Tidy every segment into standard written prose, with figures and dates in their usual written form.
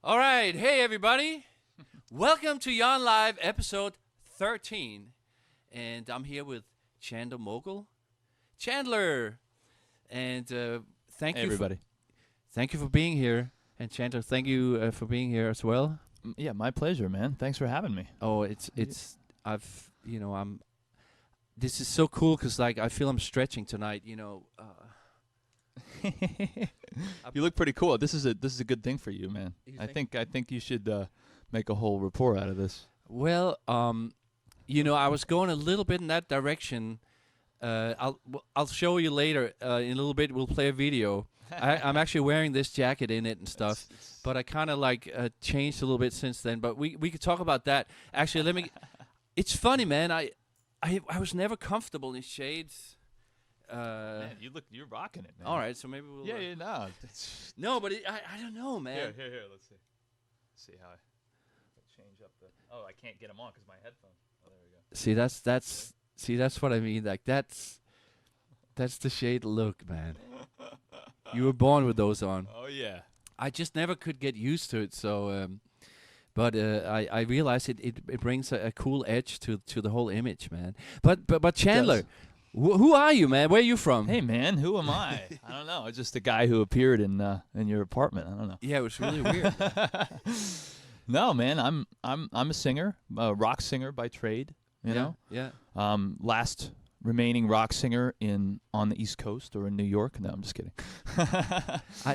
All right. Hey, everybody. Welcome to Yon Live episode 13. And I'm here with Chandler Mogel. Chandler. And thank you, everybody. Thank you for being here. And Chandler, thank you for being here as well. Yeah, my pleasure, man. Thanks for having me. Oh, this is so cool because, like, I feel I'm stretching tonight, You look pretty cool. This is a good thing for you, man. I think you should make a whole report out of this. Well, I was going a little bit in that direction. I'll show you later. In a little bit, we'll play a video. I'm actually wearing this jacket in it and stuff, but I kind of changed a little bit since then. But we could talk about that. Actually, It's funny, man. I was never comfortable in shades. Man, you're rocking it, man. All right, so maybe we'll. Yeah, no. No, but I don't know, man. Here. Let's see. See how I change up the. Oh, I can't get them on because my headphones. Oh, there we go. That's what I mean. Like that's the shade look, man. You were born with those on. Oh yeah. I just never could get used to it. So, but I realized it brings a cool edge to the whole image, man. But Chandler. Who are you, man? Where are you from? Hey, man, who am I? I don't know. It's just a guy who appeared in your apartment. I don't know. Yeah, it was really weird. No, man, I'm a singer, a rock singer by trade. You know. Yeah. Last remaining rock singer on the East Coast or in New York. No, I'm just kidding.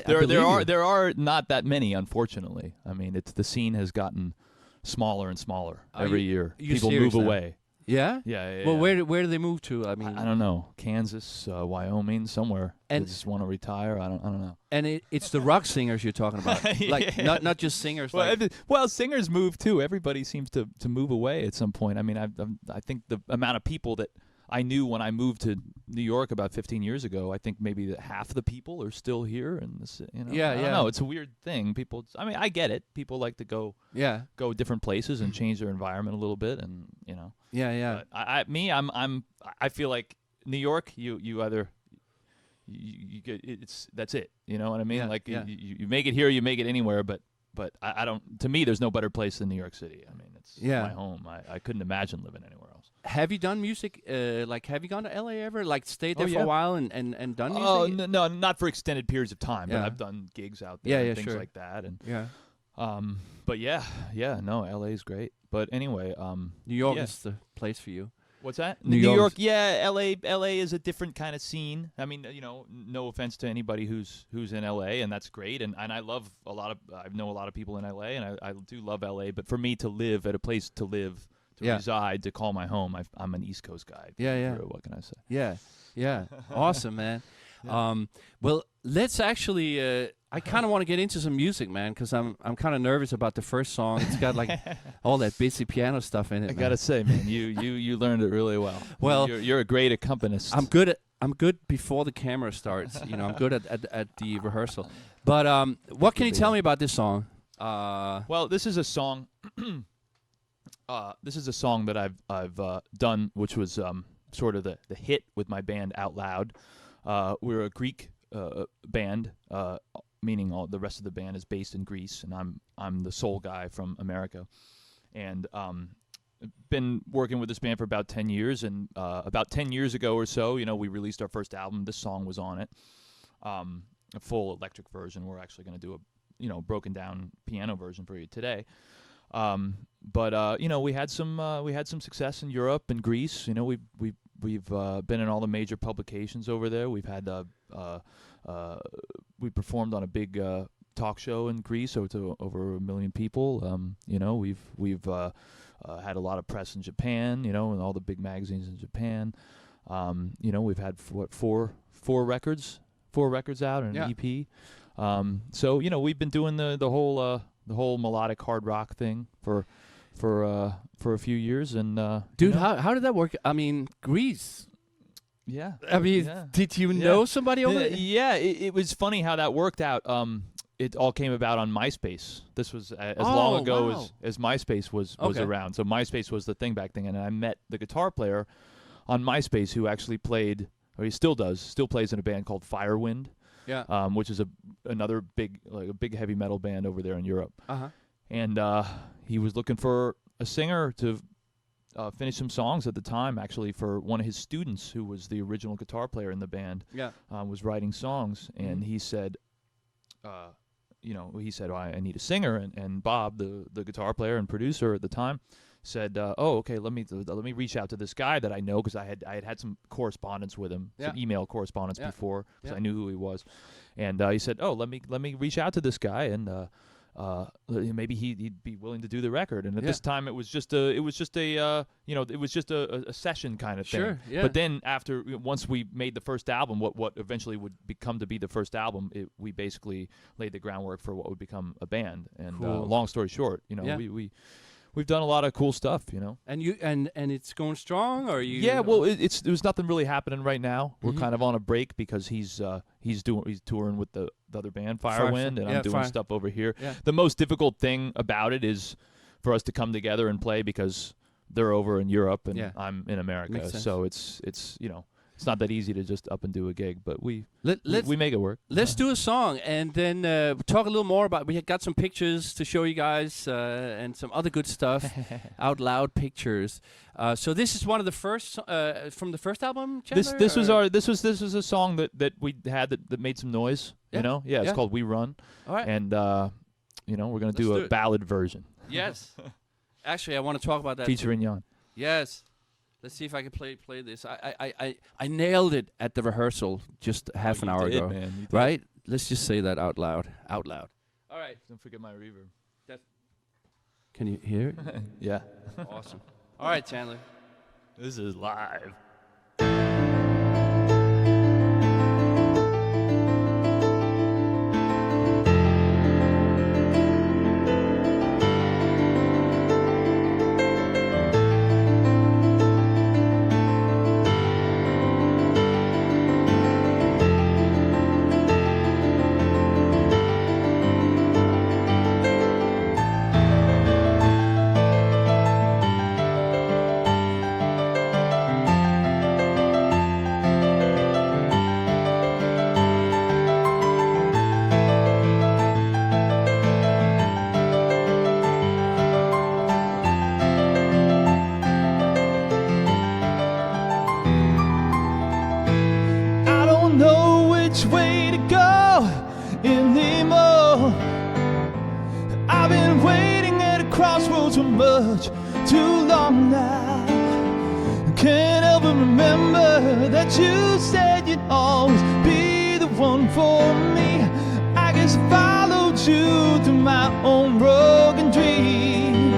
There are not that many, unfortunately. I mean, the scene has gotten smaller and smaller every year. People move away. Yeah? Yeah. Well, where do they move to? I mean, I don't know. Kansas, Wyoming, somewhere. And they just want to retire. I don't know. And it's the rock singers you're talking about, like not just singers. Well, singers move too. Everybody seems to move away at some point. I mean, I think the amount of people that I knew when I moved to New York about 15 years ago, I think maybe that half the people are still here. And I don't know. It's a weird thing. People. I mean, I get it. People like to go different places and change their environment a little bit, and Yeah. But I feel like New York. You either you get that's it. You know what I mean? Yeah, you make it here, you make it anywhere. But I don't. To me, there's no better place than New York City. I mean, it's my home. I couldn't imagine living anywhere else. Have you done music? Have you gone to LA ever? Like, stayed there for a while and done music? Oh no, not for extended periods of time. But I've done gigs out there, and things like that. And but no, LA is great. But anyway, New York is the place for you. What's that? New York. Yeah, LA is a different kind of scene. I mean, no offense to anybody who's in LA, and that's great. And I love I know a lot of people in LA, and I do love LA. But for me to live at a place to live, to reside, to call my home, I'm an East Coast guy. Yeah. What can I say? Yeah. Awesome, man. Yeah. Well, let's actually. I kind of want to get into some music, man, because I'm kind of nervous about the first song. It's got like all that busy piano stuff in it. I gotta say, man, you learned it really well. Well, you're a great accompanist. I'm good before the camera starts. I'm good at the rehearsal. But what can you tell me about this song? Well, this is a song. This is a song that I've done, which was sort of the hit with my band Out Loud. We're a Greek band. Meaning all the rest of the band is based in Greece, and I'm the sole guy from America, and been working with this band for about 10 years. And about 10 years ago or so, we released our first album. This song was on it, a full electric version. We're actually going to do a broken down piano version for you today. But we had some success in Europe and Greece. We've been in all the major publications over there. We've had we performed on a big talk show in Greece, so to over 1 million people. We've had a lot of press in Japan, and all the big magazines in Japan. We've had four records out and an EP. So we've been doing the whole melodic hard rock thing for a few years. And dude, how did that work? I mean, Greece. Yeah. I mean, did you know somebody over there? Yeah, it was funny how that worked out. It all came about on MySpace. This was as long ago as MySpace was around. So MySpace was the thing back then, and I met the guitar player on MySpace who actually played, or he still plays in a band called Firewind. Yeah. which is another big heavy metal band over there in Europe. Uh-huh. And he was looking for a singer to finish some songs at the time, actually, for one of his students who was the original guitar player in the band. Yeah. Was writing songs, and he said, oh, I need a singer, and Bob, the guitar player and producer at the time, said, oh, okay, let me reach out to this guy that I know, because I had some correspondence with him, some email correspondence before, because I knew who he was, and he said, oh, let me reach out to this guy, and maybe he'd be willing to do the record. And at this time, it was just a session kind of thing. Sure. Yeah. But then once we made the first album, what eventually would become to be the first album, we basically laid the groundwork for what would become a band. And cool. Long story short, we've done a lot of cool stuff, And you and it's going strong, or you? Yeah, well, there's nothing really happening right now. We're kind of on a break because he's touring with the other band, Firewind, and I'm doing stuff over here. Yeah. The most difficult thing about it is for us to come together and play, because they're over in Europe and I'm in America. So it's it's not that easy to just up and do a gig, but we make it work. Let's do a song, and then talk a little more about. We got some pictures to show you guys, and some other good stuff, out loud pictures. So this is one of the first from the first album. Chandler, this was a song that we had that made some noise. It's called "We Run," all right. And we're gonna do a ballad version. Yes, actually, I want to talk about that featuring Jan. Yes. Let's see if I can play this. I nailed it at the rehearsal just half an hour ago. Man. You did. Right? Let's just say that out loud. Out loud. All right. Don't forget my reverb. Can you hear it? Yeah. Awesome. All right, Chandler. This is live. Too long now. Can't help but remember that you said you'd always be the one for me. I guess I followed you through my own broken dreams.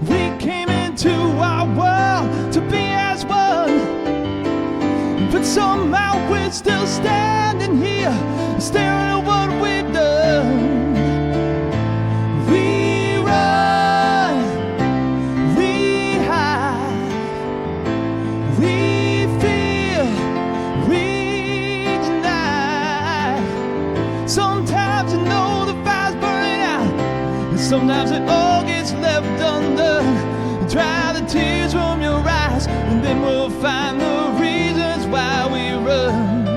We came into our world to be as one, but somehow we're still standing here, staring at what we've done. Sometimes it all gets left undone. Dry the tears from your eyes, and then we'll find the reasons why we run.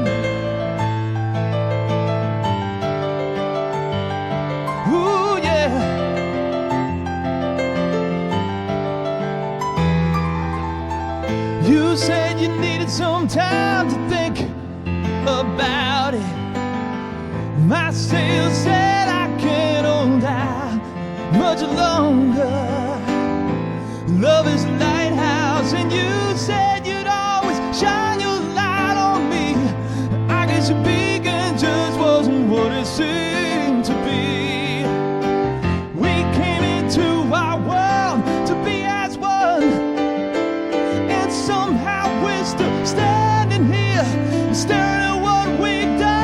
Ooh, yeah. You said you needed some time to think about it. My sails said I can't hold out much longer. Love is a lighthouse, and you said you'd always shine your light on me. I guess your beacon just wasn't what it seemed to be. We came into our world to be as one, and somehow we're still standing here, staring at what we've done.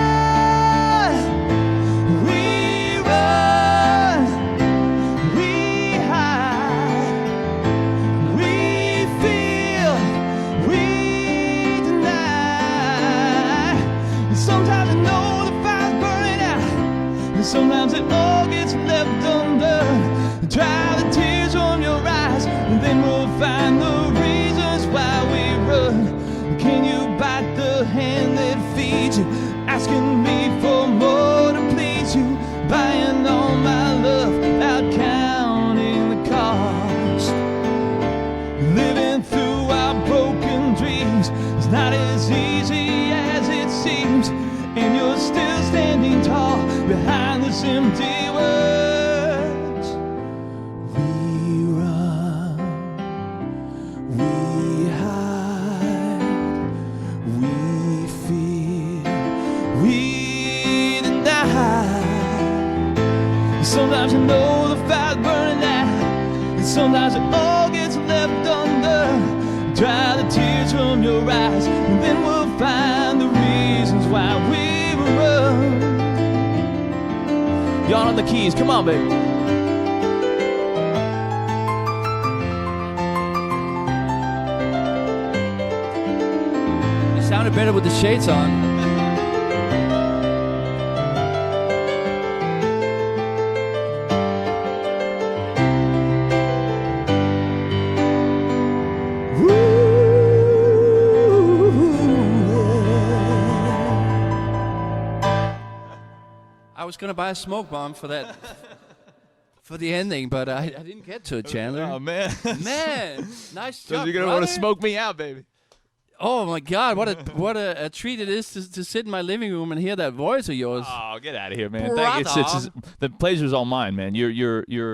Sometimes it all gets left undone. Dry the tears from your eyes, and then we'll find the reasons why we run. Can you bite the hand that feeds you? Asking me Sometimes you know the fire's burning out, and sometimes it all gets left undone. Dry the tears from your eyes, and then we'll find the reasons why we run. Y'all on the keys, come on, baby. It sounded better with the shades on. I was gonna buy a smoke bomb for that, for the ending, but I didn't get to it, Chandler. Oh man, Man, nice job, you're gonna want to smoke me out, baby. Oh my God, what a treat it is to sit in my living room and hear that voice of yours. Oh, get out of here, man! It's the pleasure's all mine, man. You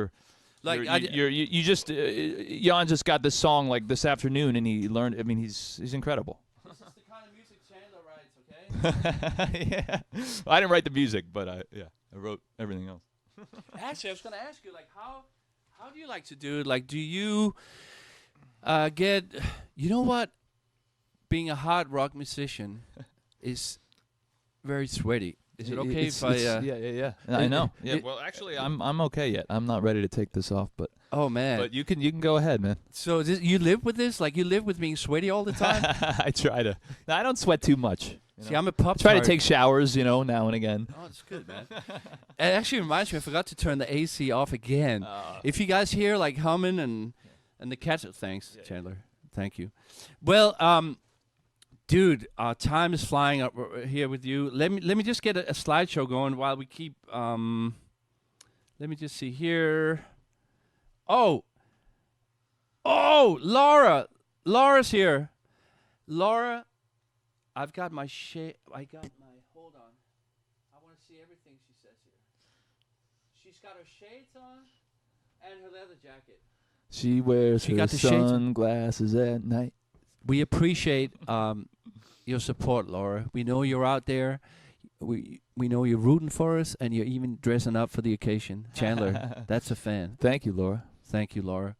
just Jan just got this song like this afternoon, and he learned. I mean, he's incredible. This is the kind of music Chandler writes, okay? Yeah, well, I didn't write the music, but I wrote everything else. Actually, I was gonna ask you, like, how do you like to do it? Like, do you get? You know what? Being a hard rock musician is very sweaty. Is it okay if I? Yeah. I know. Yeah. Well, actually, I'm okay yet. I'm not ready to take this off, but. Oh man. But you can go ahead, man. So you live with this? Like you live with being sweaty all the time? I try to. No, I don't sweat too much. See, I'm a pup. Try to take showers, now and again. Oh, that's good, man. It actually reminds me, I forgot to turn the AC off again. If you guys hear like humming and the cats, thanks, Chandler. Thank you. Well, dude, time is flying up here with you. Let me just get a slideshow going while we keep. Let me just see here. Oh, Laura's here. Laura, I've got my hold on. I want to see everything she says here. She's got her shades on and her leather jacket. She wears her sunglasses at night. We appreciate your support, Laura. We know you're out there. We know you're rooting for us, and you're even dressing up for the occasion. Chandler, that's a fan. Thank you, Laura. Thank you, Laura.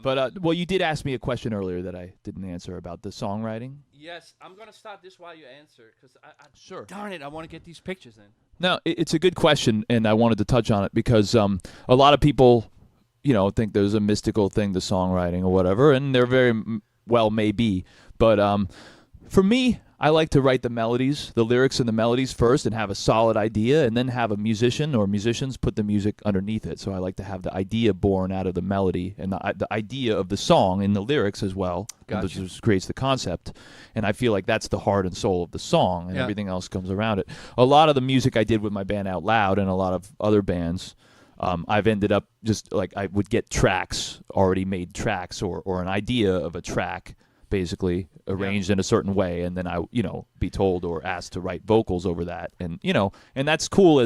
Well, you did ask me a question earlier that I didn't answer about the songwriting. Yes, I'm going to start this while you answer, because sure. Darn it, I want to get these pictures in. No, it's a good question, and I wanted to touch on it because a lot of people, think there's a mystical thing to songwriting or whatever, and there very well may be. But for me, I like to write the lyrics and the melodies first and have a solid idea, and then have a musician or musicians put the music underneath it. So I like to have the idea born out of the melody and the idea of the song in the lyrics as well. Gotcha. Which just creates the concept. And I feel like that's the heart and soul of the song, and everything else comes around it. A lot of the music I did with my band Out Loud and a lot of other bands, I've ended up just like I would get tracks, already made tracks, or an idea of a track, basically arranged in a certain way, and then I, be told or asked to write vocals over that, and and that's cool.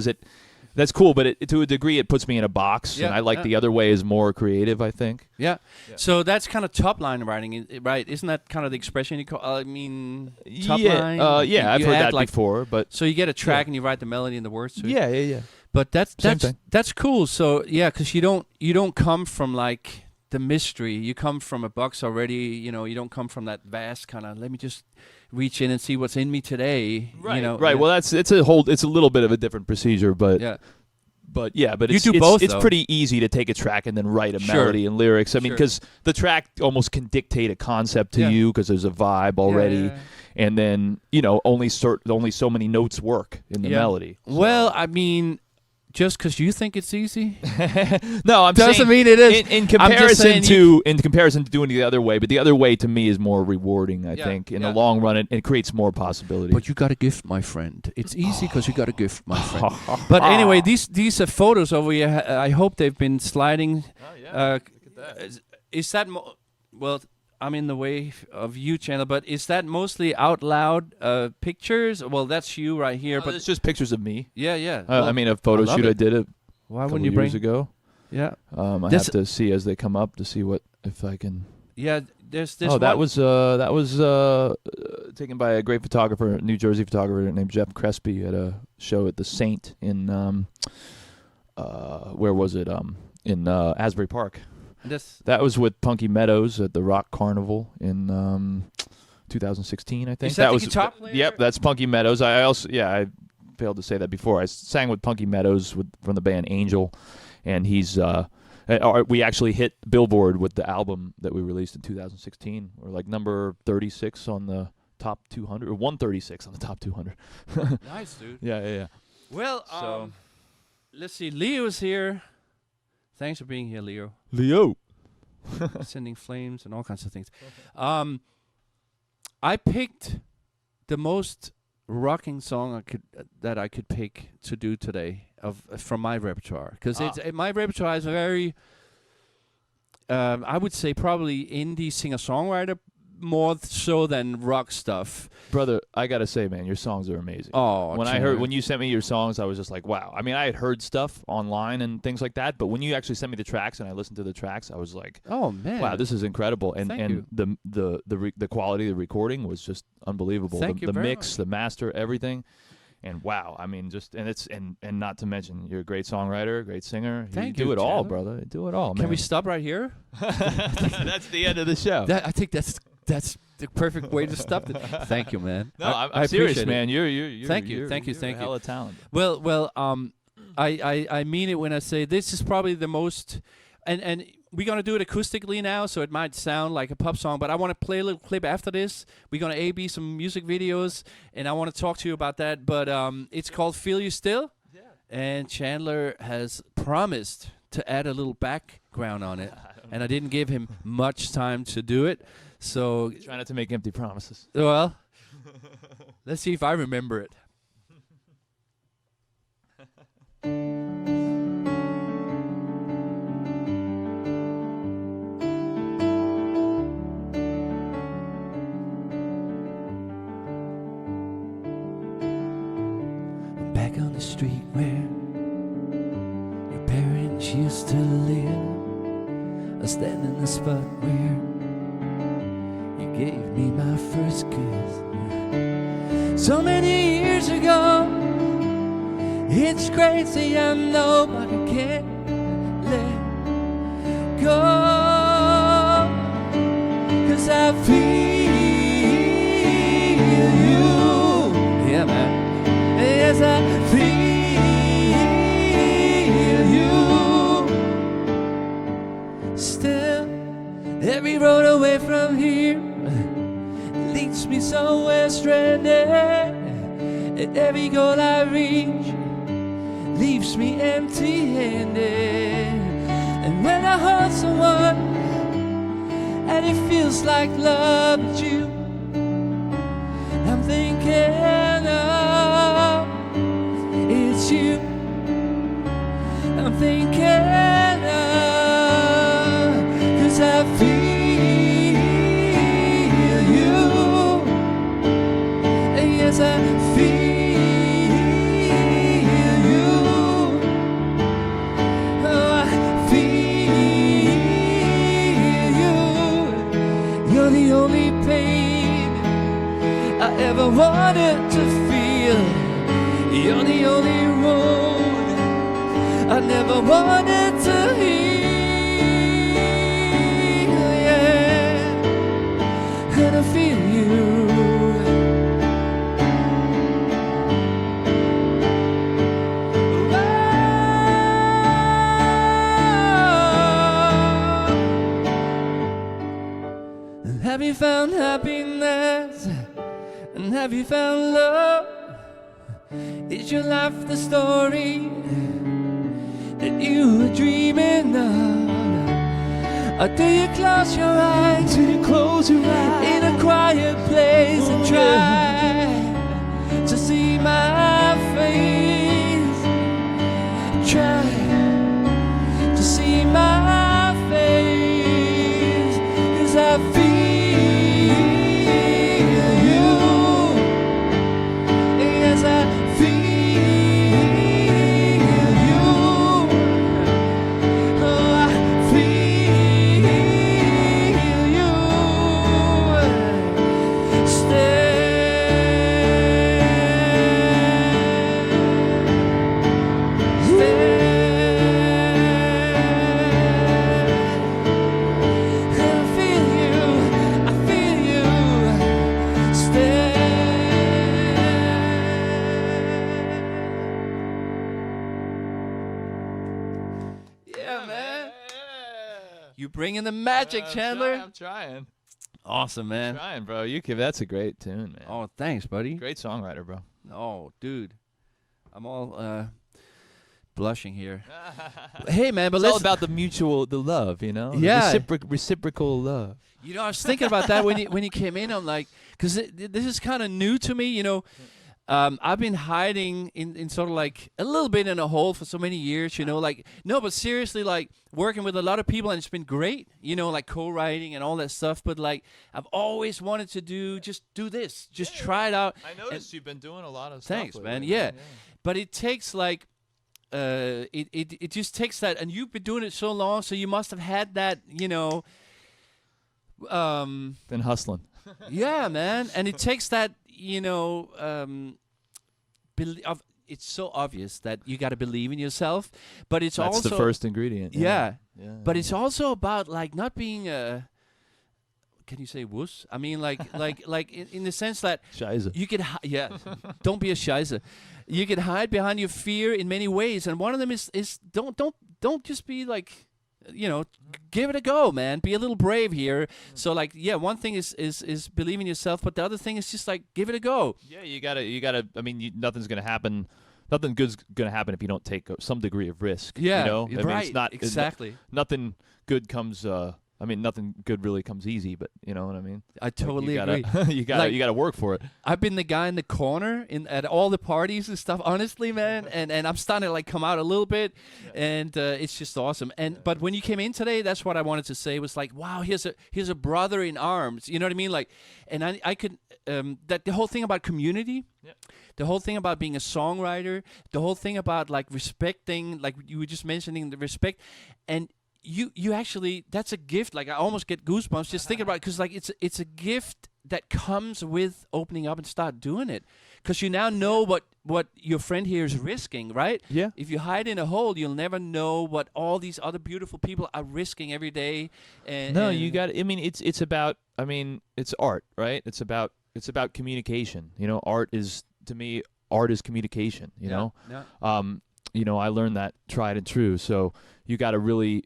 That's cool, but to a degree, it puts me in a box, and I like the other way is more creative, I think. Yeah. So that's kind of top line writing, right? Isn't that kind of the expression you call? Top line. I've heard that before, but so you get a track and you write the melody and the words to it. Yeah. But that's cool. So yeah, because you don't come from like the mystery. You come from a box already. You don't come from that vast kind of. Let me just reach in and see what's in me today. Right. Right. Well, it's a little bit of a different procedure, but yeah. But you do both. It's pretty easy to take a track and then write a melody and lyrics. I mean, because the track almost can dictate a concept to you because there's a vibe already, and then only so many notes work in the melody. So. Well, I mean. Just because you think it's easy? No, doesn't mean it is. In comparison to doing it the other way, but the other way to me is more rewarding. I think in the long run, it creates more possibility. But you got a gift, my friend. It's easy because you got a gift, my friend. But anyway, these are photos over here. I hope they've been sliding. Oh yeah. Look at that. Is that well? I'm in the way of you, Chandler, but is that mostly Out Loud pictures? Well, that's you right here. But it's just pictures of me. Yeah. I mean, a photo shoot I did a couple years ago. Yeah. I have to see as they come up to see if I can. Yeah, there's this. Oh, that was taken by a great photographer, New Jersey photographer named Jeff Crespi at a show at the Saint in where was it? In Asbury Park. That's That was with Punky Meadows at the Rock Carnival in 2016, I think. Is that the was guitar player? Yep, that's Punky Meadows. I failed to say that before. I sang with Punky Meadows from the band Angel, and he's we actually hit Billboard with the album that we released in 2016. We're like number 36 on the top 200, or 136 on the top 200. nice, dude. Yeah. Well, So- let's see. Leo's here. Thanks for being here, Leo. Leo. Sending flames and all kinds of things. I picked the most rocking song that I could pick to do today from my repertoire, because my repertoire is very, I would say probably indie singer-songwriter more so than rock stuff. Brother, I gotta say, man, your songs are amazing. Oh, When you sent me your songs, I was just like, wow. I mean, I had heard stuff online and things like that, but when you actually sent me the tracks and I listened to the tracks, I was like, oh man, wow, this is incredible. And Thank you. the quality of the recording was just unbelievable. Thank you the very mix, much. the master, everything. And wow, I mean, just and not to mention, you're a great songwriter, great singer. Thank you. you, Do it all, Chandler. brother. You do it all, Can man. we stop right here? That's the end of the show. I think that's the perfect way to stop it. Thank you, man. No, I I'm serious, appreciate it. man. You're Thank you, you're- thank you, you're thank a you. hell of talent. Well, I mean it when I say this is probably the most, and we're gonna do it acoustically now, so it might sound like a pop song, but I want to play a little clip after this. We're gonna A/B some music videos, and I want to talk to you about that. But it's called "Feel You Still," and Chandler has promised to add a little background on it, and I didn't give him much time to do it. So, Try not to make empty promises. well, let's see if I remember it. Back on the street where your parents used to live, I stand in the spot where you gave me my first kiss. So many years ago, it's crazy, I know, but I can't let go, 'cause I feel you. Yeah, man. Yes, I feel you. Still, every road away from here leads me somewhere stranded, and every goal I reach leaves me empty-handed. And when I hold someone and it feels like love is you, I'm thinking of it's you. I'm thinking of, 'cause I feel you. Yes, I feel you. Oh, I feel you. You're the only pain I ever wanted to feel. You're the only road I never wanted to heal. Yeah, and I feel you. Have you found happiness? And have you found love? Is your life the story that you were dreaming of? Or do you close your eyes? Do you close your eyes in a quiet place and try to see my face? Try to see my face, 'cause I feel you. Yes, I feel you. Oh, I feel you. Stay You bring in the magic, Chandler. I'm trying. Awesome, man. I'm trying, bro. That's a great tune, man. Oh, thanks, buddy. Great songwriter, bro. Oh, dude. I'm all blushing here. Hey, man, but It's let's all about the love, you know? Yeah. The reciprocal love. You know, I was thinking about that when you came in. I'm like, because this is kind of new to me. You know, I've been hiding in sort of like a little bit in a hole for so many years. You know, like no, but seriously, like working with a lot of people, and it's been great. You know, like co-writing and all that stuff. But like, I've always wanted to do this, just try it out. I noticed you've been doing a lot of stuff. Thanks, lately, man. Yeah, but it takes like. It just takes that, and you've been doing it so long, so you must have had that, you know. Been hustling. Yeah, man, and it takes that, you know. It's so obvious that you got to believe in yourself, but it's That's also the first ingredient. Yeah, but yeah. it's also about like not being a. Can you say wuss? I mean, like in the sense that Scheiße. you can don't be a Scheiße. You can hide behind your fear in many ways, and one of them is don't just be like, you know, give it a go, man. Be a little brave here. So like, yeah, one thing is believe in yourself, but the other thing is just like give it a go. Yeah, you gotta. I mean, nothing's gonna happen. Nothing good's gonna happen if you don't take some degree of risk. Yeah, you know, I mean, right. it's not exactly. Nothing good comes. I mean, nothing good really comes easy, but you know what I mean. I totally agree. you Like, gotta work for it. I've been the guy in the corner at all the parties and stuff, honestly, man. And I'm starting to like come out a little bit, and it's just awesome. And but when you came in today, that's what I wanted to say was like, wow, here's a brother in arms. You know what I mean? Like, and I could that the whole thing about community, the whole thing about being a songwriter, the whole thing about like respecting, like you were just mentioning the respect, and. You actually, that's a gift. Like I almost get goosebumps just thinking about it, because like it's a gift that comes with opening up and start doing it, because you now know what your friend here is risking, right? Yeah. If you hide in a hole, you'll never know what all these other beautiful people are risking every day. And No, you got. I mean, it's about. I mean, it's art, right? It's about communication. You know, art is communication. You know. Yeah. You know, I learned that tried and true. So you got to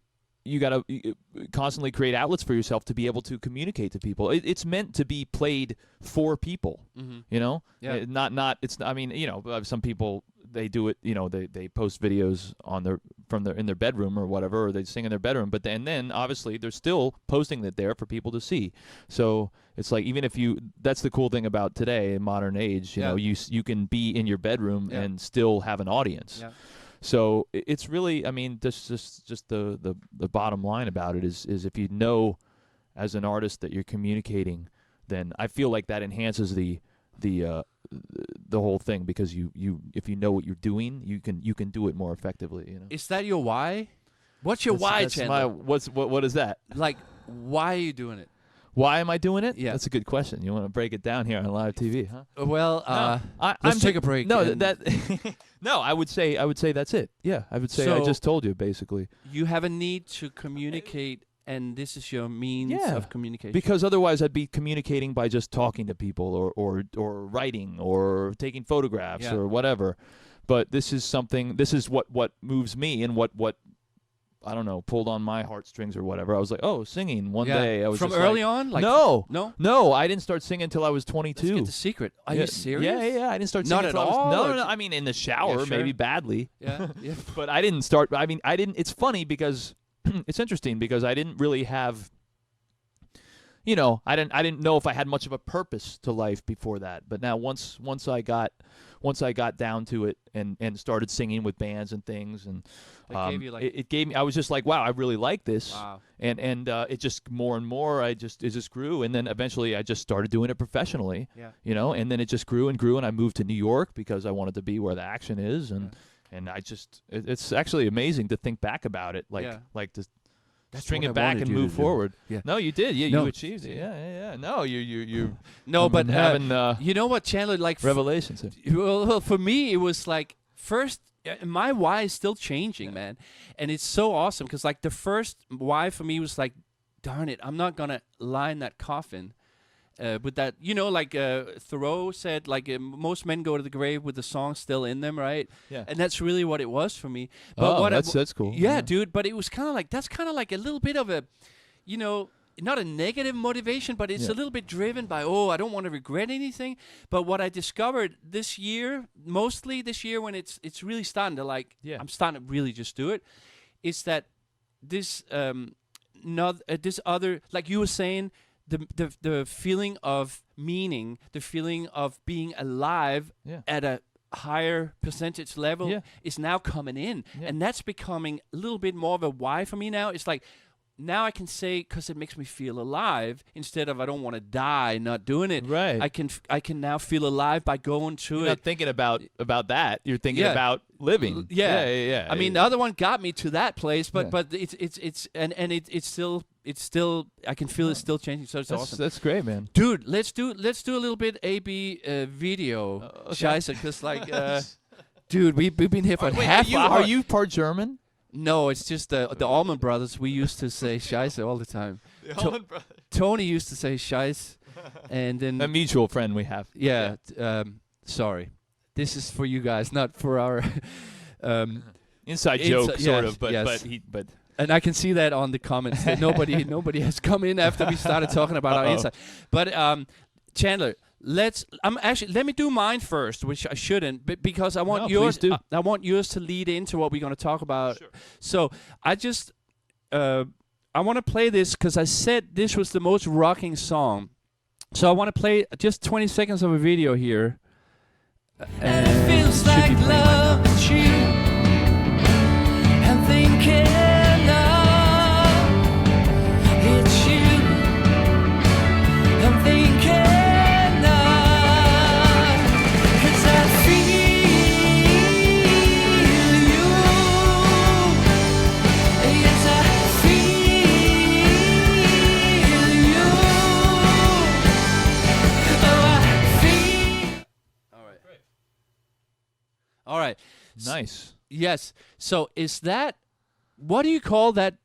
constantly create outlets for yourself to be able to communicate to people. It's meant to be played for people, you know. Yeah. Not. It's. I mean, you know, some people they do it. You know, they post videos in their bedroom or whatever, or they sing in their bedroom. But then obviously they're still posting it there for people to see. So it's like even if that's the cool thing about today in modern age. You know, you can be in your bedroom and still have an audience. Yeah. So it's really, I mean, just the bottom line about it is if you know as an artist that you're communicating, then I feel like that enhances the whole thing, because if you know what you're doing, you can do it more effectively. You know. Is that your why? What's your why, Chandler? What is that? Like, why are you doing it? Why am I doing it? Yeah. That's a good question. You want to break it down here on live TV, huh? Well, let's let's take a break. No, and no, I would say that's it. Yeah, I would say I So- just told you basically. you have a need to communicate, and this is your means of communication. Because otherwise I'd be communicating by just talking to people or writing or taking photographs or whatever. But this is what moves me, and what I don't know, pulled on my heartstrings or whatever. I was like, oh, singing one day. I was from just early like, on. Like, no, I didn't start singing until I was 22. Let's get the secret. Are you serious? Yeah. I didn't start Not singing at until all, I was, or no. I mean, in the shower, Yeah, sure. maybe badly. Yeah. But I didn't start. I mean, I didn't. It's funny because it's interesting because I didn't really have. You know, I didn't know if I had much of a purpose to life before that. But now once I got down to it and started singing with bands and things, and That gave you, like- it gave me. I was just like, wow, I really like this. Wow. And it just more and more. It just grew, and then eventually I just started doing it professionally. Yeah. You know, and then it just grew and grew, and I moved to New York because I wanted to be where the action is, and I just it's actually amazing to think back about it, like to. String what it I back wanted and you to move do. forward. Yeah. No, you did. Yeah, No. you achieved it. Yeah. No, you. No, but having you know what, Chandler? Like, revelations. well, for me, it was like first. My why is still changing, man, and it's so awesome because like the first why for me was like, darn it, I'm not gonna lie in that coffin with that, like Thoreau said, like most men go to the grave with the song still in them, right? Yeah. And that's really what it was for me. But Oh, that's cool. Yeah, dude. But it was kind of like a little bit of a, not a negative motivation, but it's a little bit driven by, I don't want to regret anything. But what I discovered this year, mostly this year, when it's really starting to I'm starting to really just do it, is that this this other, like you were saying, the feeling of meaning, the feeling of being alive at a higher percentage level is now coming in, and that's becoming a little bit more of a why for me now. It's like, now I can say, because it makes me feel alive, instead of I don't want to die not doing it. Right. I can now feel alive by going to You're it. not thinking about that. You're thinking about living. Yeah. I mean, the other one got me to that place, but it's still I can feel it still changing. So it's awesome. That's great, man. Dude, let's do a little bit AB video, Scheisse, because dude, we've been here for half hour. Are you part German? No, it's just the Allman Brothers. We used to say Scheisse all the time. The Allman Brothers. Tony used to say Scheisse, and then a mutual friend we have. Yeah. Sorry, this is for you guys, not for our inside joke, sort of. But yes. but. And I can see that on the comments that nobody has come in after we started talking about our inside. But Chandler, let me do mine first, which I shouldn't, but because I want yours. I want yours to lead into what we're going to talk about. Sure. So I just I want to play this because I said this was the most rocking song. So I want to play just 20 seconds of a video here. And it feels like love is you. And thinking it's you. I'm thinking of, 'cause I feel you. Yes, I feel you. Oh, I feel. All right. Nice. Yes. So is that, what do you call that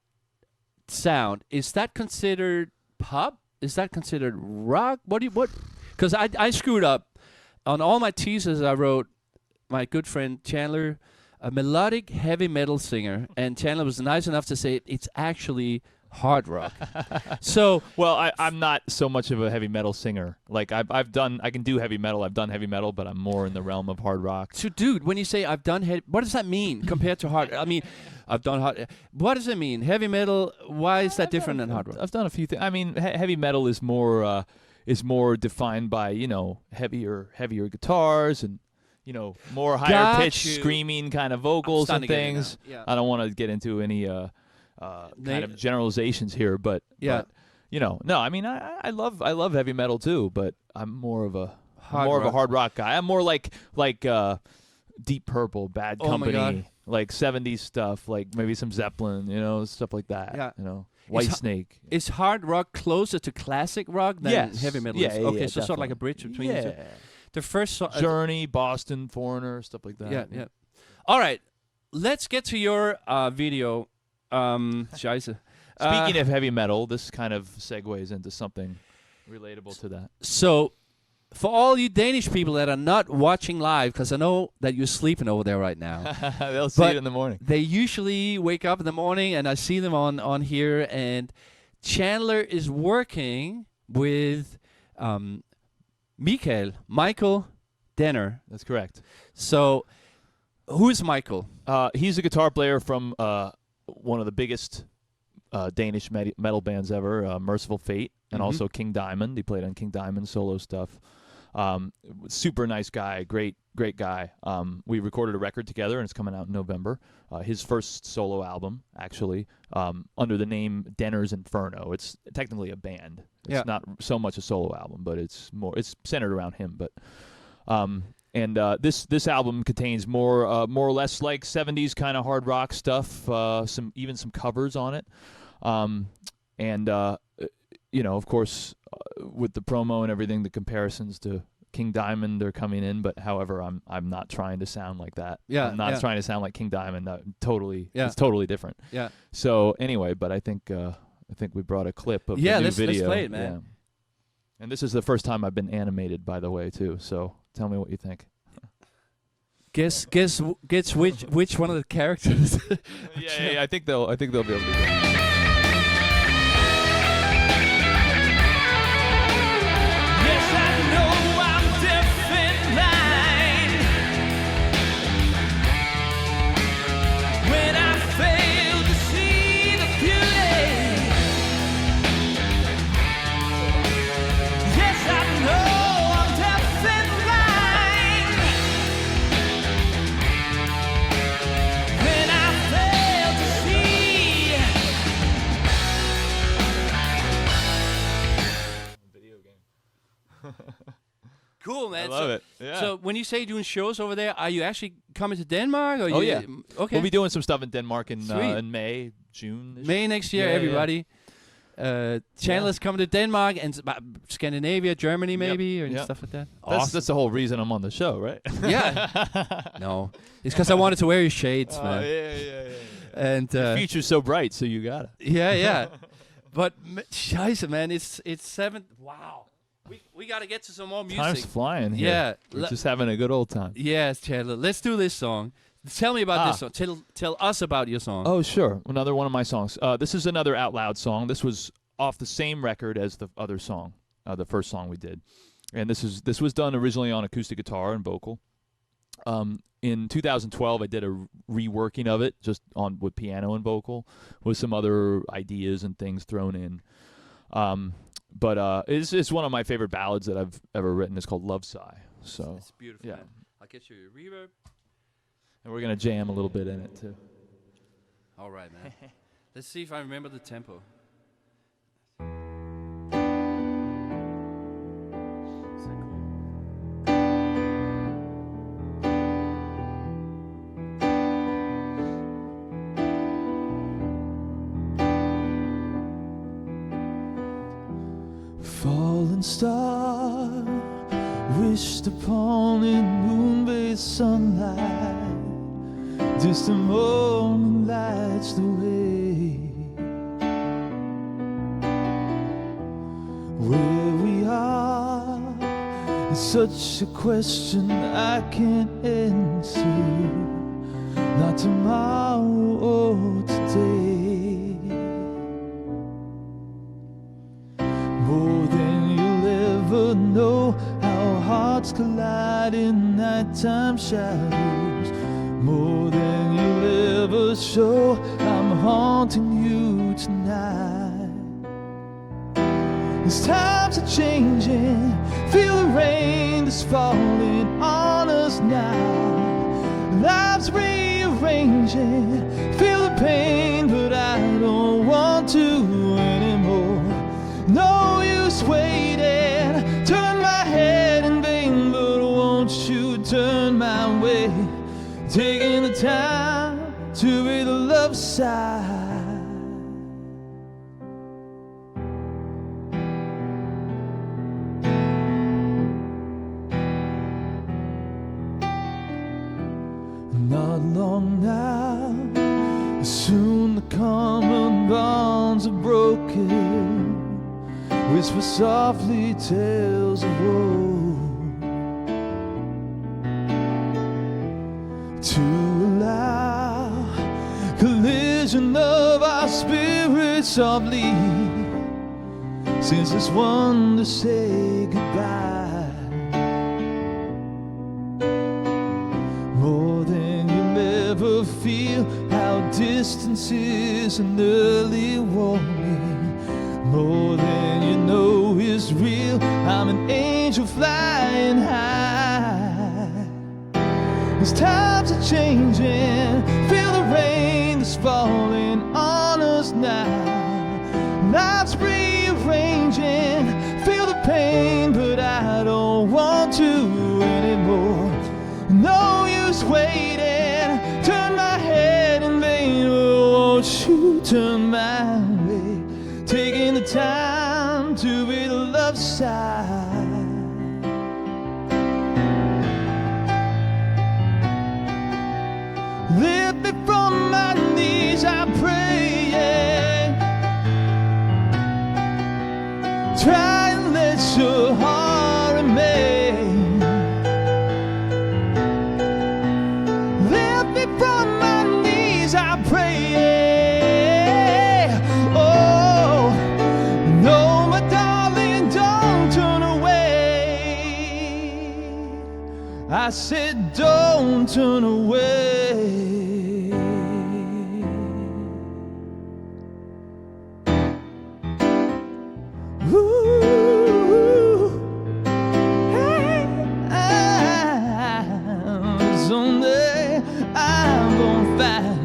sound? Is that considered pop? Is that considered rock? What? Because I screwed up. On all my teasers I wrote, my good friend Chandler, a melodic heavy metal singer, and Chandler was nice enough to say it's actually hard rock. So, well, I'm not so much of a heavy metal singer. Like I can do heavy metal. I've done heavy metal, but I'm more in the realm of hard rock. So, dude, when you say I've done heavy, what does that mean compared to hard? I mean, I've done hard. What does it mean? Heavy metal. Why is that different than hard rock? I've done a few things. I mean, heavy metal is more defined by heavier guitars and more higher pitched screaming kind of vocals and things. Yeah. I don't want to get into any kind of generalizations here, but no. I mean, I love heavy metal too, but I'm more of a hard rock guy. I'm more like Deep Purple, Bad Company, like 70s stuff, like maybe some Zeppelin, stuff like that. Yeah. Whitesnake. Is hard rock closer to classic rock than heavy metal? Yeah, is? yeah, Okay, yeah, so sort of like a bridge between the two. The first song, Journey, Boston, Foreigner, stuff like that. Yeah. All right, let's get to your video. Scheisse. Speaking of heavy metal, this kind of segues into something relatable to that. So, for all you Danish people that are not watching live, because I know that you're sleeping over there right now. They'll see it in the morning. They usually wake up in the morning, and I see them on here, and Chandler is working with Michael Denner. That's correct. So, who's Michael? He's a guitar player from one of the biggest Danish metal bands ever, Mercyful Fate, and also King Diamond. He played on King Diamond solo stuff. Super nice guy, great guy. We recorded a record together, and it's coming out in November. His first solo album, actually, under the name Denner's Inferno. It's technically a band. It's not so much a solo album, but it's centered around him. But and this album contains more or less like 70s kind of hard rock stuff. Some covers on it. Of course, with the promo and everything, the comparisons to King Diamond are coming in. But however, I'm not trying to sound like that. Yeah, I'm not trying to sound like King Diamond. Totally, yeah. It's totally different. Yeah. So anyway, but I think we brought a clip of the new video. Let's play it, man. And this is the first time I've been animated, by the way, too. So tell me what you think. Guess which one of the characters? Yeah, I think they'll be able to do it. Cool, man. I love it. Yeah. So when you say doing shows over there, are you actually coming to Denmark? Or yeah. Okay. We'll be doing some stuff in Denmark in Sweet. May, June. May next year, Yeah, everybody. Chandler's coming to Denmark and Scandinavia, Germany, maybe, or stuff like that. That's the whole reason I'm on the show, right? Yeah. No, it's because I wanted to wear your shades, man. Yeah. And the future's so bright, so you got it. Yeah. But scheisse, man, it's 7. Wow. We got to get to some more music. Time's flying here. Yeah. We're just having a good old time. Yes, Chandler. Let's do this song. Tell me about this song. Tell us about your song. Oh, sure. Another one of my songs. This is another Out Loud song. This was off the same record as the other song, the first song we did. And this was done originally on acoustic guitar and vocal. In 2012, I did a reworking of it just with piano and vocal with some other ideas and things thrown in. But it's one of my favorite ballads that I've ever written. It's called Love Sigh. So it's beautiful. Yeah. Man. I'll get you a reverb. And we're going to jam a little bit in it, too. All right, man. Let's see if I remember the tempo. Fallen star, wished upon in moonbathed sunlight, distant morning lights the way. Where we are is such a question I can't answer, not tomorrow or today. More than you'll ever know, our hearts collide in nighttime shadows. More than you'll ever show, I'm haunting you tonight. As times are changing, feel the rain that's falling on us now. Life's rearranging, feel the pain, but I don't want to anymore. No use waiting, turn my head in vain, but won't you turn my way? Taking the time to read the love side. Not long now, soon the common bonds are broken. Whisper softly tales of woe, to allow collision of our spirits softly, since it's one to say goodbye. More than you'll ever feel, how distance is an early warning. More than you know is real, I'm an angel flying high. As times are changing, feel the rain that's falling on us now. Life's rearranging, feel the pain, but I don't want to anymore. No use waiting, turn my head in vain, oh, won't you turn my way? Taking the time to read the love side. Lift me from my knees, I pray, yeah. Try and let your said, don't turn away. Ooh, hey, someday I'm gonna find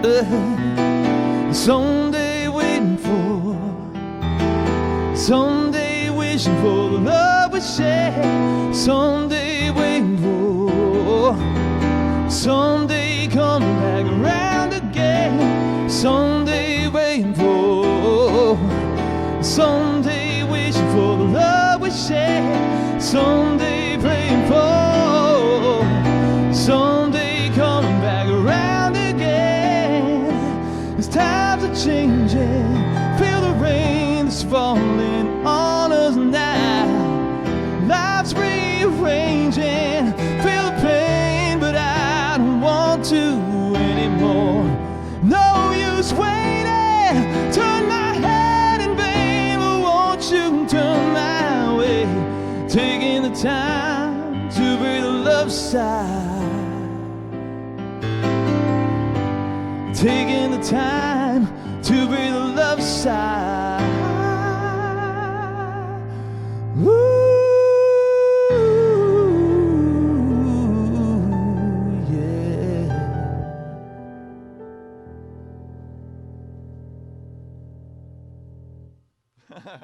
it. Someday waiting for, someday wishing for the love we share. Someday waiting for, someday coming back around again. Someday waiting for, someday wishing for the love we share. Someday praying for, someday coming back around again. As times are changing, feel the rain that's falling on us now. Life's rearranging, feel the pain, but I don't want to anymore. No use waiting, turn my head in vain, but won't you turn my way? Taking the time to breathe the love sigh. Taking the time to breathe the love sigh. Ooh, yeah.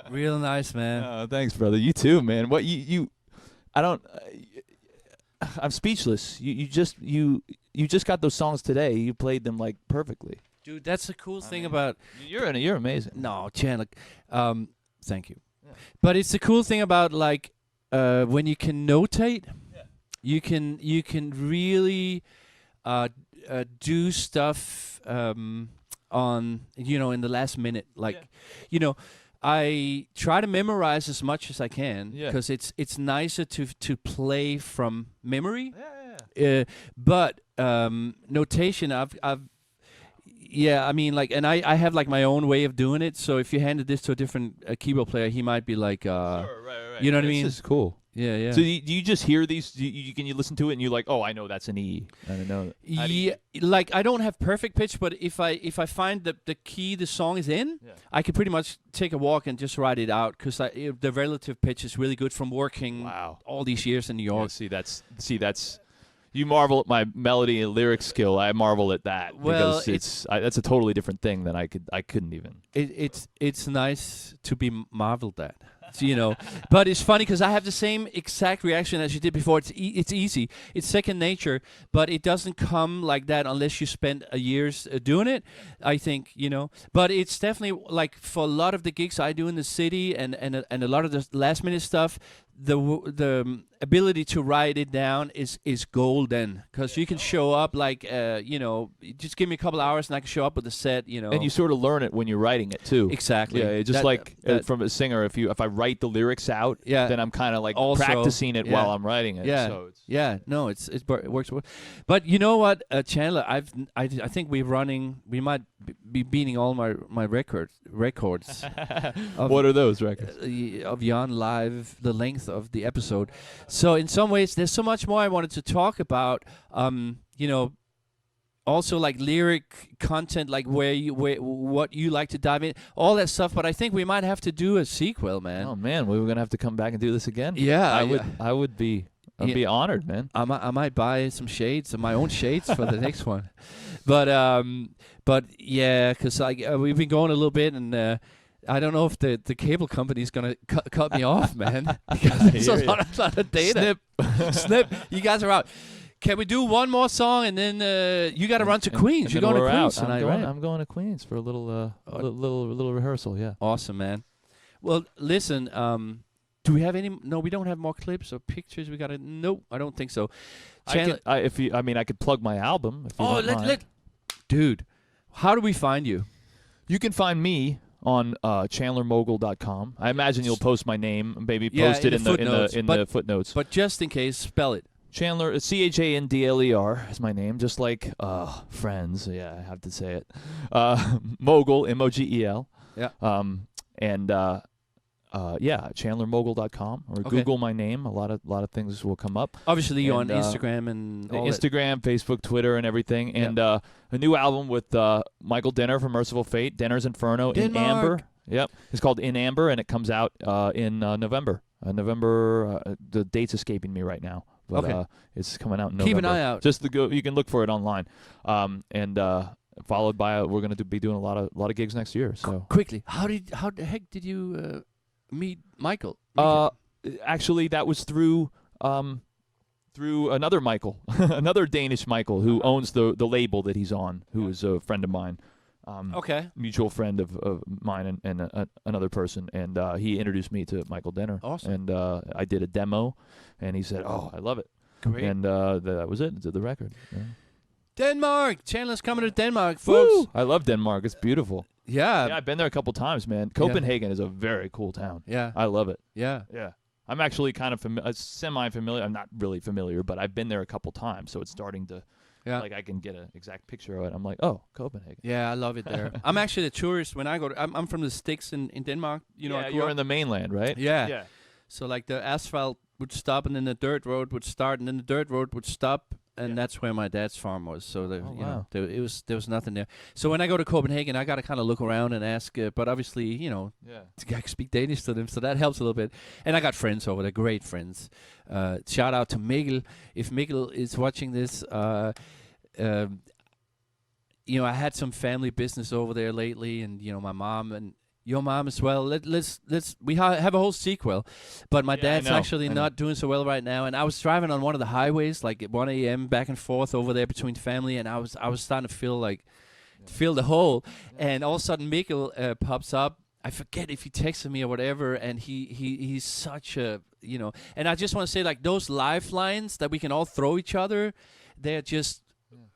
Real nice, man. Oh, thanks, brother. You too, man. What you I don't. I'm speechless. You just got those songs today. You played them like perfectly. Dude, that's the cool thing about... You're amazing. No, Chandler. Thank you. Yeah. But it's the cool thing about like when you can notate, you can really do stuff on in the last minute. Like I try to memorize as much as I can because it's nicer to play from memory. But notation, I mean, like, and I have like my own way of doing it. So if you handed this to a different keyboard player, he might be like, right. You know what I mean? This is cool. Yeah. So do you just hear these? Can you listen to it and you're like, oh, I know that's an E. I don't know. Like I don't have perfect pitch, but if I find the key the song is in, I could pretty much take a walk and just write it out because the relative pitch is really good from working all these years in New York. Yeah, that's. You marvel at my melody and lyric skill. I marvel at that because that's a totally different thing than I couldn't even. It's nice to be marveled at, But it's funny because I have the same exact reaction as you did before. It's easy. It's second nature, but it doesn't come like that unless you spend years doing it. I think But it's definitely like for a lot of the gigs I do in the city and a lot of the last minute stuff. The ability to write it down is golden because you can show up like just give me a couple hours and I can show up with a set and you sort of learn it when you're writing it too. Exactly. From a singer, if I write the lyrics out, then I'm kind of like also, practicing it while I'm writing it. So it works well. But you know what, Chandler, I think we might be beating all my records. What are those records? Of Jan live, the length of the episode. So in some ways there's so much more I wanted to talk about, also like lyric content, like what you like to dive in, all that stuff, but I think we might have to do a sequel, man. Oh man, we were gonna have to come back and do this again. I would be honored, man. I might buy some shades, my own shades for the next one. But yeah, because we've been going a little bit and I don't know if the cable company's gonna cut me off, man. Because there's a lot of data. Snip. You guys are out. Can we do one more song and then you got to run to Queens? You're going to Queens tonight, right? I'm going to Queens for a little rehearsal. Yeah. Awesome, man. Well, listen. Do we have any? No, we don't have more clips or pictures. We got to. Nope, I don't think so. Chandler, I could plug my album. If you don't mind. Dude, how do we find you? You can find me on chandlermogel.com. I imagine you'll post my name, maybe post it in the footnotes. But just in case, spell it. Chandler, Chandler is my name, just like Friends. Yeah, I have to say it. Mogel, Mogel. Yeah. And ChandlerMogel.com or Okay. Google my name. A lot of things will come up. Obviously, you're on And, Instagram and all that. Instagram, Facebook, Twitter, and everything. And a new album with Michael Denner from Mercyful Fate, Denner's Inferno in Denmark. Amber. Yep, it's called In Amber, and it comes out in November. The date's escaping me right now, but Okay. it's coming out in Keep November. an eye out. Just to go, you can look for it online. And followed by we're going to be doing a lot of gigs next year. So Quickly, how the heck did you meet Michael? actually, that was through another Michael, another Danish Michael who owns the label that he's on, who is a friend of mine. Okay. Mutual friend of mine and another person, and he introduced me to Michael Denner. Awesome. And I did a demo, and he said, "Oh, I love it." Great. And that was it. Did the record. Yeah. Denmark. Chandler's coming to Denmark, folks. Woo! I love Denmark. It's beautiful. Yeah. Yeah, I've been there a couple times, man. Copenhagen is a very cool town. Yeah. I love it. Yeah. Yeah. I'm actually kind of semi-familiar. I'm not really familiar, but I've been there a couple times, so it's starting to, like, I can get an exact picture of it. I'm like, oh, Copenhagen. Yeah, I love it there. I'm actually a tourist when I go to, I'm from the sticks in Denmark. You know, I grew you're up. in the mainland, right? Yeah. Yeah. So, like, the asphalt would stop, and then the dirt road would start, and then the dirt road would stop, and that's where my dad's farm was. So, you know, there was nothing there. So, when I go to Copenhagen, I got to kind of look around and ask, but obviously, you know, I can speak Danish to them, so that helps a little bit. And I got friends over there, great friends. Shout out to Mikkel. If Mikkel is watching this, you know, I had some family business over there lately, and, you know, my mom and your mom as well. Let's we have a whole sequel, but my dad's actually not doing so well right now. And I was driving on one of the highways, like at 1 a.m. back and forth over there between family, and I was starting to feel the hole. And all of a sudden, Mikkel pops up. I forget if he texted me or whatever, and he's such a, you know. And I just want to say, like, those lifelines that we can all throw each other, they're just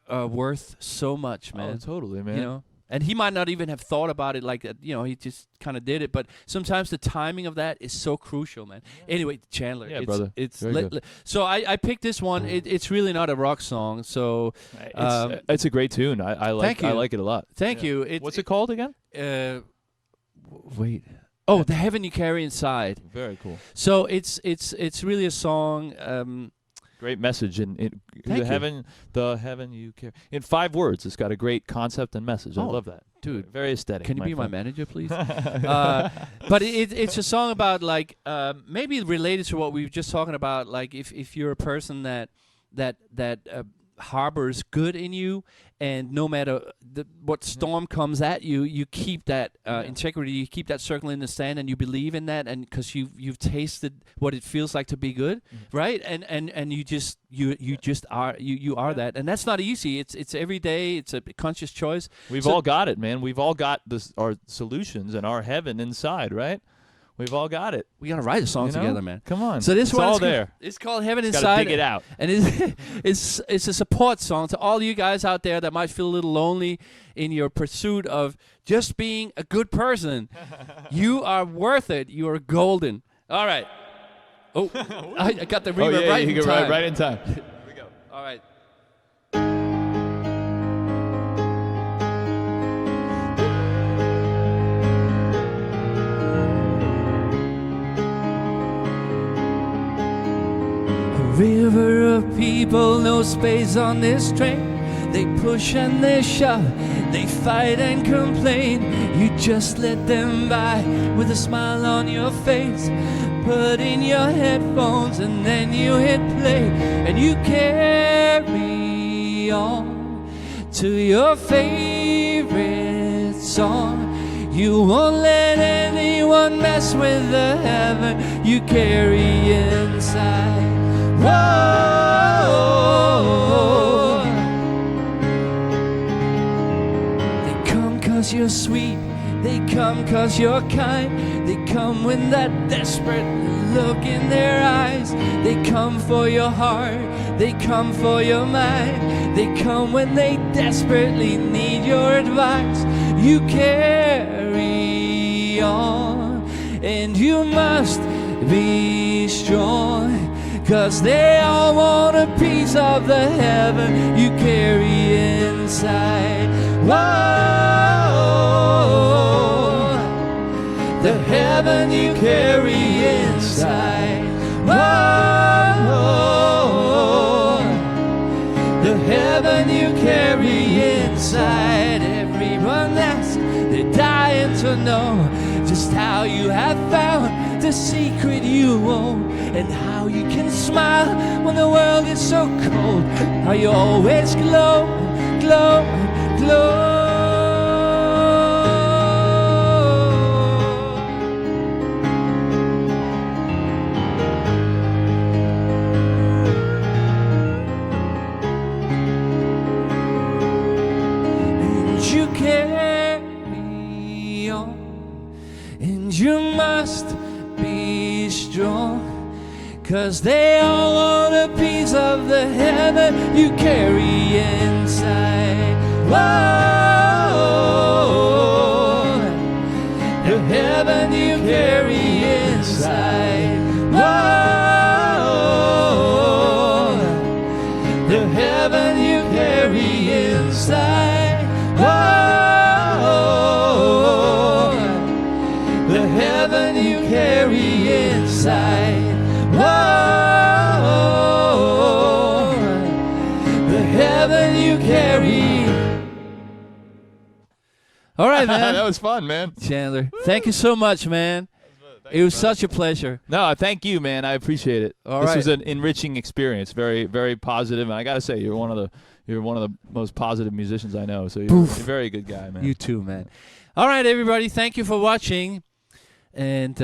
worth so much, man. Oh, totally, man. You know. And he might not even have thought about it like that. You know, he just kind of did it. But sometimes the timing of that is so crucial, man. Anyway, Chandler. Yeah, brother. It's Very good. so I picked this one. It's really not a rock song. So It's a great tune. I like it a lot. Thank you. What's it called again? Wait. Oh, The Heaven You Carry Inside. Very cool. So it's really a song. Great message in Thank the heaven you carry. In 5 words, it's got a great concept and message. I love that, dude. Very aesthetic. Can you be friend. my manager, please? But it's a song about, like, maybe related to what we were just talking about. Like, if you're a person that harbors good in you, and no matter what storm comes at you, you keep that integrity, you keep that circle in the sand, and you believe in that, and because you've tasted what it feels like to be good, right? And you just are that, and that's not easy. It's every day. It's a conscious choice. We've all got it, man. We've all got our solutions and our heaven inside, right? We've all got it. We gotta write a song together, man. Come on. So this it's one all is there. It's called Heaven Just Inside. gotta dig it out. And it's a support song to all you guys out there that might feel a little lonely in your pursuit of just being a good person. You are worth it. You are golden. All right. Oh, I got the reverb right in time. Right in time. Here we go. All right. River of people, no space on this train. They push and they shove, they fight and complain. You just let them by with a smile on your face. Put in your headphones and then you hit play, and you carry on to your favorite song. You won't let anyone mess with the heaven you carry inside. Whoa. They come 'cause you're sweet, they come 'cause you're kind. They come with that desperate look in their eyes. They come for your heart, they come for your mind. They come when they desperately need your advice. You carry on, and you must be strong, 'cause they all want a piece of the heaven you carry inside. Whoa, the heaven heaven you carry inside. Oh, the heaven you carry inside. Everyone asks, they're dying to know just how you have found the secret you own, and how you can smile when the world is so cold. How you always glow, glow, glow. You carry on, and you must be strong, 'cause they all want a piece of the heaven you carry inside. Whoa, the heaven you carry inside. Whoa, the heaven you carry inside. Whoa, the heaven you carry inside. Whoa, the heaven you carry. All right, man. That was fun, man. Chandler, thank you so much, man. It was such a pleasure. No, thank you, man. I appreciate it. All this right. was an enriching experience. Very, very positive. And I gotta say, you're one of the most positive musicians I know. So you're a very good guy, man. You too, man. All right, everybody. Thank you for watching, and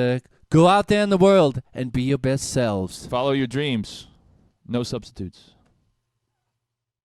go out there in the world and be your best selves. Follow your dreams. No substitutes.